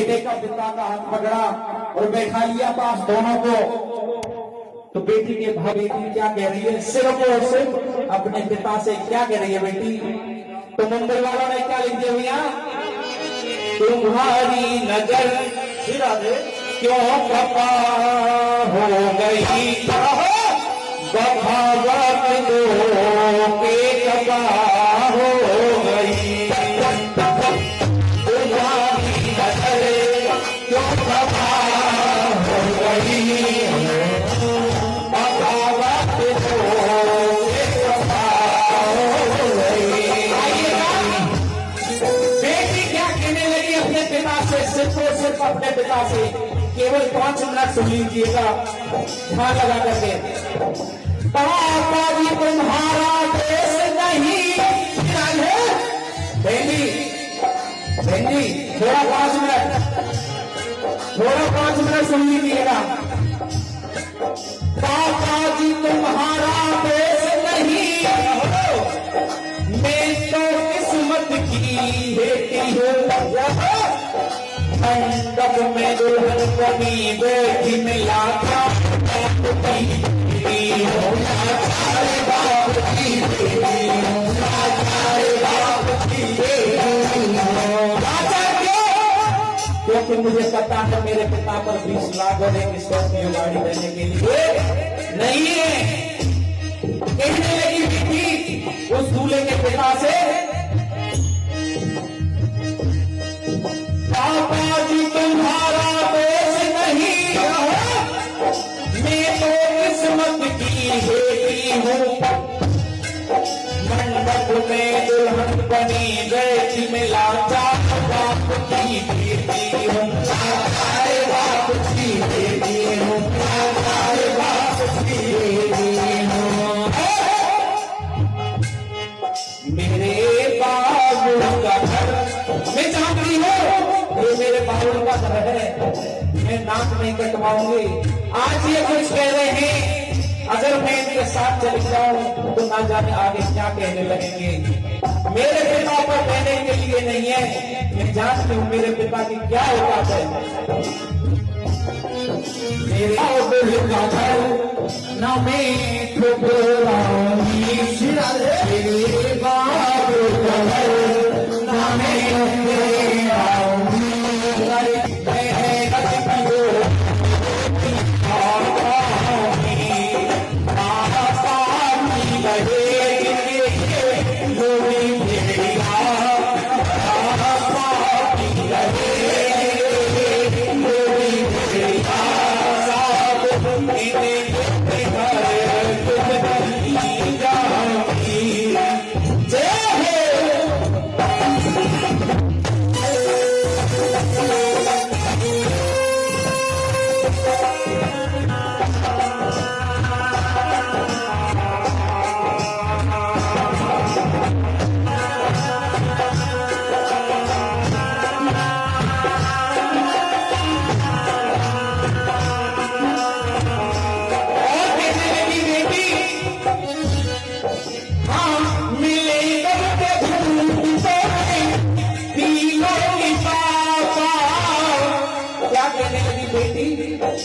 बेटे का पिता का हाथ पकड़ा और बैठा लिया पास दोनों को। तो बेटी के भाई बेटी क्या कह रही है, सिर्फ और सिर्फ अपने पिता से क्या कह रही है बेटी। तो मुंबई वालों ने क्या लिख दिया भैया, तुम्हारी नजर क्यों खफा हो गई, बगावत दो के खफा हो गई, तुम्हारी नजर क्यों खफा हो गई, बगावत दो के खफा हो गई। बेटी क्या कहने लगी अपने पिता से, सिर्फ और सिर्फ अपने पिता से। केवल 5 मिनट सुन लीजिएगा ध्यान लगा करके। पापा जी तुम्हारा देश नहीं, बहनी बहनी थोड़ा 5 मिनट सुन लीजिएगा। पापा जी तुम्हारा देश नहीं, मैं तो किस्मत की बेटी हूँ, मंडप में दुल्हन बनी बैठी मिला था क्योंकि मुझे पता है मेरे पिता पर 20 लाख और एक स्कॉर्पियो गाड़ी देने के लिए नहीं है। कहने लगी बेटी उस दूल्हे के पिता से, पापा जी तुम्हारा देश नहीं, मैं तो किस्मत की बेटी हूँ, मंडप में दुल्हन बनी बैठी मिला बाप की बेटी हूँ, बाप की बेटी हूँ, बाप की बेटी हूँ। मेरे बाबू का घर मैं जानती हूँ, ये मेरे बाबू का घर है, मैं नाक नहीं कटवाऊंगी। आज ये कुछ कह रहे हैं, अगर मैं इनके साथ चली जाऊं तो ना जाने आगे क्या कहने लगेंगे। मेरे पिता पर कहने के लिए नहीं है, मैं जानती हूँ मेरे पिता की क्या औकात है। मेरे बाबू का घर ना मैं ठुकराऊंगी, मेरे बाबू का घर ना मैं ठुकराऊंगी,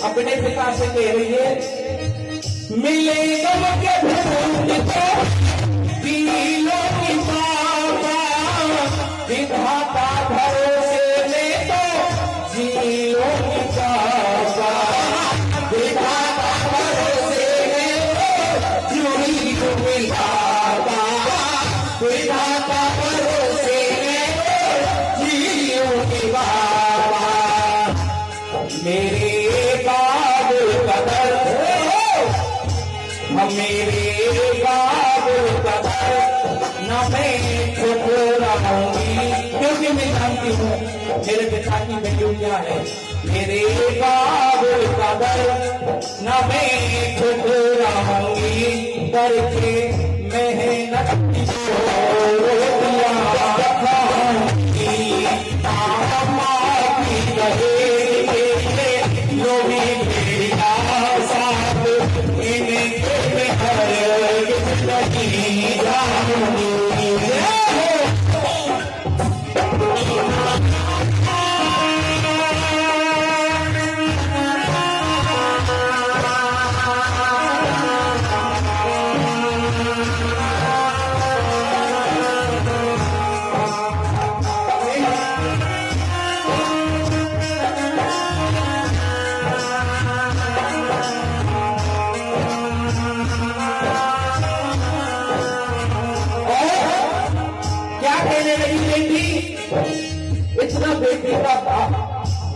अपने पिता से कह रही है, मिले गम के भूत को पीलो की पापा, विधाता भरोसे में तो जीलो की पापा, विधाता भरोसे में तो जीलो की पापा, विधाता भरोसे में तो जीलो की पापा। मेरे बाबू का घर, मेरे बाबू का घर न मैं ठुकराऊंगी, क्योंकि मैं जानती हूँ मेरे पिता की वैल्यू क्या है। मेरे बाबू का घर न मैं ठुकराऊंगी, करके मेहनत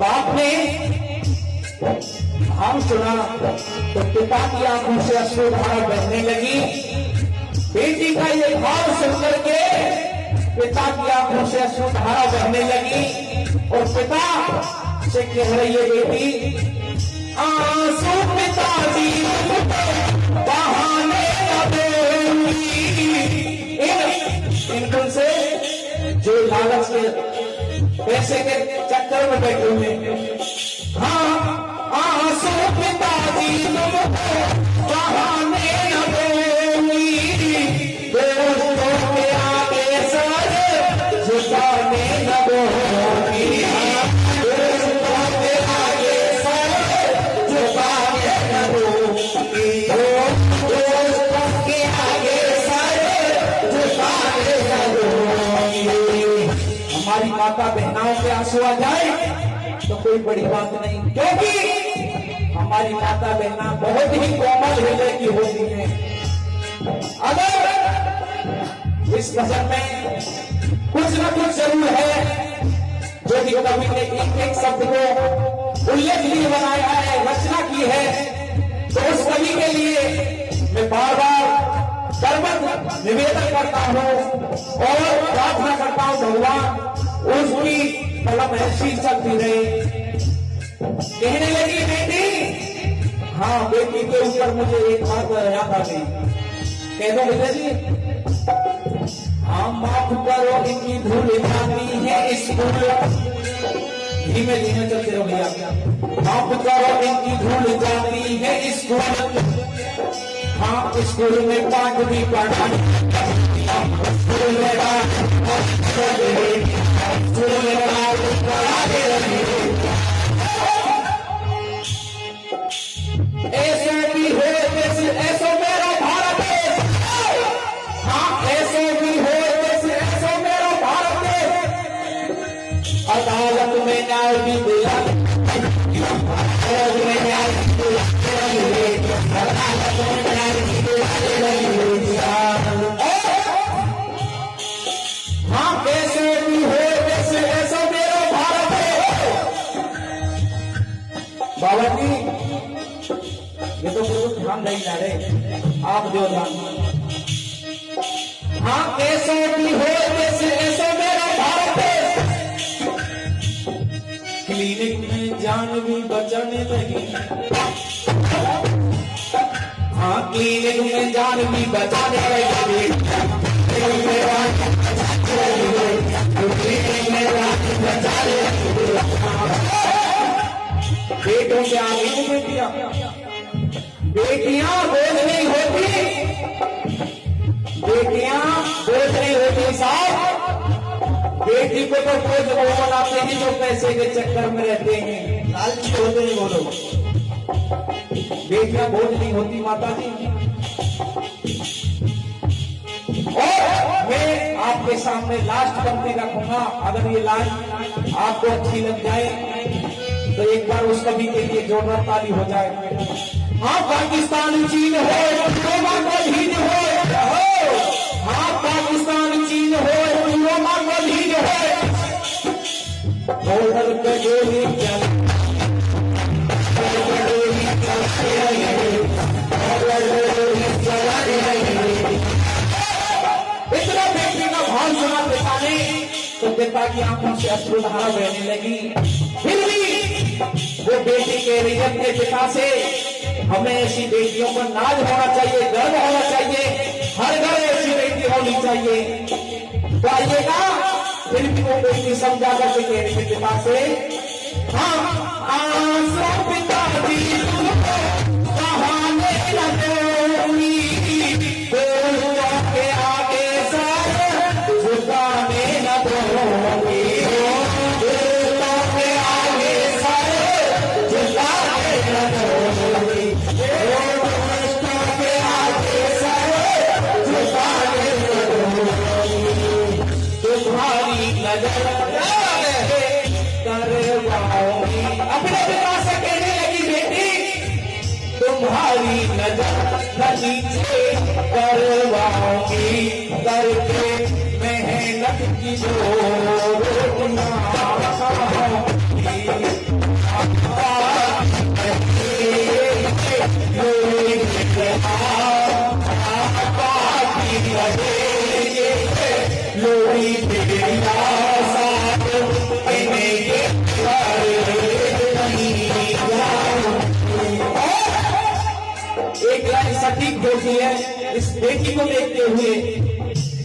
बाप ने हम सुना तो पिता की आंखों से अश्रुधारा बहने लगी। बेटी का ये भाव सुनकर के पिता की आंखों से अश्रुधारा बहने लगी और पिता से कह रही है, बेटी आंसू पिताजी बहाने इनको से जो लालच के पैसे के चक्कर में बैठे हुए। हाँ, आंसू पिताजी बहाने दोस्तों के आगे सर झुकाने न दोगी, दोस्तों के आगे सर झुकाने न दोगी, दोस्तों के आगे सर झुकाने न दोगी। हमारी माता बहनाओं के आंसू आ जाए तो कोई बड़ी बात नहीं, क्योंकि हमारी माता बहना बहुत ही कोमल हृदय की होती है। अगर इस गजल में कुछ न कुछ जरूर है जो कि कवि ने एक एक शब्द को उल्लेखनीय बनाया है, रचना की है, तो उस कवि के लिए मैं बार बार सर्वत्र निवेदन करता हूं और प्रार्थना करता हूं भगवान उसकी कलम ऐसी चलती रहे। कहने लगी बेटी, हाँ बेटी के ऊपर मुझे एक बात याद आ गई, कह दो बेटा जी। हाँ, माफ करो इनकी धूल जाती है स्कूल, धीमे धीमे चलते रहो भैया। माफ करो इनकी धूल जाती है स्कूल, हाँ स्कूल में पाठ भी पढ़ानी, स्कूल में ऐसे भी हो जैसे ऐसो मेरा भारत देश, हाँ ऐसे भी हो जैसे ऐसो मेरा भारत देश। अदालत में न्याय भी दिया, अदालत में न्याय भी दिया, अदालत में न्याय भी दिया। हाँ कैसे भी हो जैसे ऐसा मेरा भारत है। बाबा जी ये तो बिल्कुल ध्यान नहीं ला रहे आप, जो ध्यान। हाँ कैसे भी हो जैसे ऐसा मेरा भारत है। क्लिनिक में जान भी बचाने लगी, हाँ क्लिनिक में जान भी बचाने लगी, बेटों के आगे बेटियां बेटियां बोझ नहीं होती, बेटियां बोझ नहीं होती साहब। बेटी को तो बोझ वो बनाते हैं जो पैसे के चक्कर में रहते हैं, लालची होते नहीं वो लोग। बेटियां बोझ नहीं होती माता जी। और मैं आपके सामने लास्ट पंक्ति रखूंगा, अगर ये लाइन आपको अच्छी लग जाए तो एक बार उस कवि के लिए जोरदार ताली हो जाए। हाँ पाकिस्तान चीन हो, रोमा को ढील हो, हाँ पाकिस्तान चीन हो, रोमा को ढील हो, बॉर्डर पे गोली चल, इतना बेटी का भाव सुना पिता ने तो पिता की आंखों से अश्रुधारा बहने लगी। फिर भी वो बेटी कह रही है अपने पिता से, हमें ऐसी बेटियों पर नाज होना चाहिए, गर्व होना चाहिए, हर घर ऐसी बेटी होनी चाहिए। तो आइएगा, फिर भी वो बेटी समझा करके कह रही है पिता से, हाँ आंसू पिताजी बहाने न दोगी, दोस्तों के आगे सर झुकाने न दोगी, दोस्तों के आगे सर झुकाने न दोगी, दोस्तों के आगे सर झुकाने न दोगी। तुम्हारी नजर करवाऊंगी, अपने पिता से कहने लगी बेटी तुम्हारी नजर नीचे करवाऊंगी, करके मेहनत की जो रोटियां खाऊंगी। एक लाइन सटीक होती है इस बेटी को देखते हुए,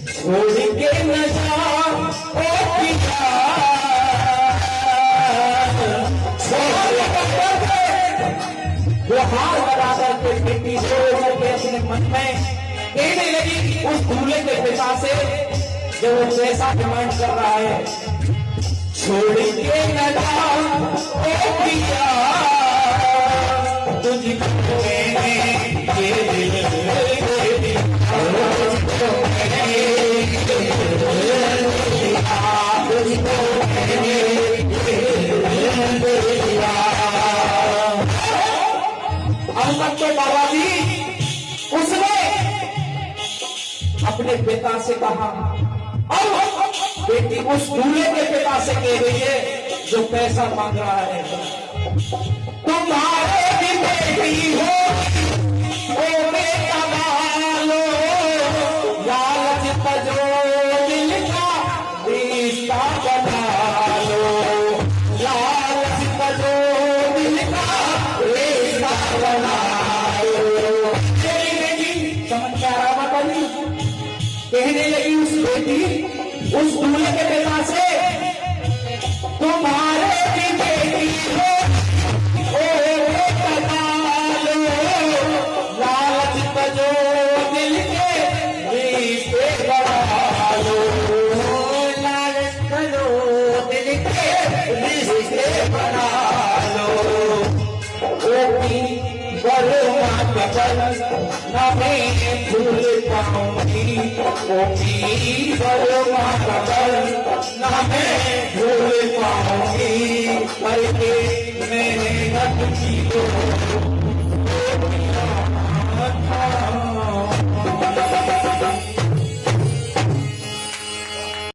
छोड़ के न जा ओ पिया, वो हार बराबर के बेटी छोड़ के अपने मन में कहने लगी उस दूल्हे के पिता से जो वो पैसा डिमांड कर रहा है, छोड़ के न जा ओ पिया, तुझको मैंने ये दिल दे दिया, तुझको मैंने ये दिल दे दिया, तुझको मैंने ये दिल दे दिया। अब तक तो बाबा जी उसने अपने पिता से कहा, अब बेटी उस दूल्हे के पिता से कह रही है जो पैसा मांग रहा है, तुम्हारे भी बेटी हो ओ बेटा वालो, लालच तजो दिल का रिश्ता बना लो, लालच तजो दिल का रिश्ता बना लो। तेरी बेटी चमत्कार बताई, कहने लगी उस बेटी उस दूल्हे के पिता से, तुम्हारे भी बेटी हो ओ बेटा वालो, लालच तजो दिल के रिश्ते बना लो, लालच तजो दिल के रिश्ते बना लो। ओपी बलवा कबल न मैं भूल पाऊंगी, ओपी बलवा कबल न मैं भूल पाऊंगी, करके मैंने नट की